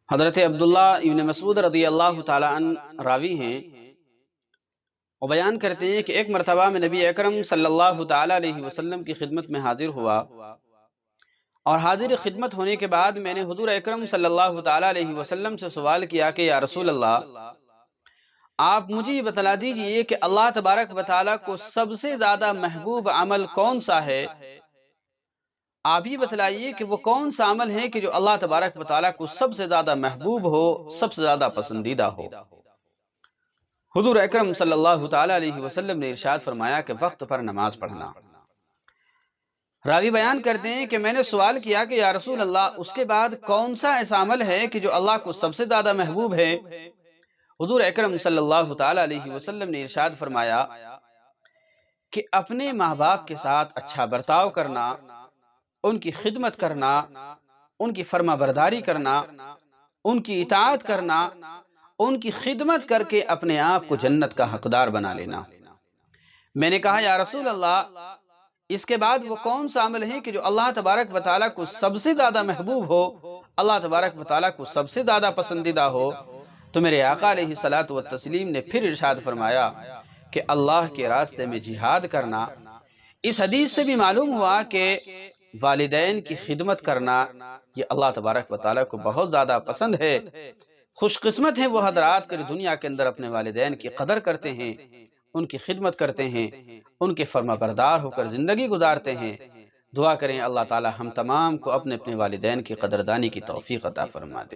حضرت عبداللہ ابن مسعود رضی اللہ تعالیٰ عنہ راوی ہیں اور بیان کرتے ہیں کہ ایک مرتبہ میں نبی اکرم صلی اللہ تعالیٰ علیہ وسلم کی خدمت میں حاضر ہوا، اور حاضر خدمت ہونے کے بعد میں نے حضور اکرم صلی اللہ تعالیٰ علیہ وسلم سے سوال کیا کہ یا رسول اللہ، آپ مجھے یہ بتلا دیجئے کہ اللہ تبارک و تعالیٰ کو سب سے زیادہ محبوب عمل کون سا ہے؟ آپ ہی بتلائیے کہ وہ کون سا عمل ہے کہ جو اللہ تبارک و تعالیٰ کو سب سے زیادہ محبوب ہو، سب سے زیادہ پسندیدہ ہو۔ حضور اکرم صلی اللہ تعالیٰ علیہ وسلم نے ارشاد فرمایا کہ وقت پر نماز پڑھنا۔ راوی بیان کرتے ہیں کہ میں نے سوال کیا کہ یا رسول اللہ، اس کے بعد کون سا ایسا عمل ہے کہ جو اللہ کو سب سے زیادہ محبوب ہے؟ حضور اکرم صلی اللہ تعالیٰ علیہ وسلم نے ارشاد فرمایا کہ اپنے ماں باپ کے ساتھ اچھا برتاؤ کرنا، ان کی خدمت کرنا، ان کی فرما برداری کرنا، ان کی اطاعت کرنا، ان کی خدمت کر کے اپنے آپ کو جنت کا حقدار بنا لینا۔ میں نے کہا یا رسول اللہ، اس کے بعد وہ کون سا عمل ہے کہ جو اللہ تبارک و تعالیٰ کو سب سے زیادہ محبوب ہو، اللہ تبارک و تعالیٰ کو سب سے زیادہ پسندیدہ ہو؟ تو میرے آقا علیہ الصلوۃ والتسلیم نے پھر ارشاد فرمایا کہ اللہ کے راستے میں جہاد کرنا۔ اس حدیث سے بھی معلوم ہوا کہ والدین کی خدمت کرنا یہ اللہ تبارک و تعالیٰ کو بہت زیادہ پسند ہے۔ خوش قسمت ہیں وہ حضرات کہ دنیا کے اندر اپنے والدین کی قدر کرتے ہیں، ان کی خدمت کرتے ہیں، ان کے فرما بردار ہو کر زندگی گزارتے ہیں۔ دعا کریں اللہ تعالی ہم تمام کو اپنے اپنے والدین کی قدردانی کی توفیق عطا فرما دے۔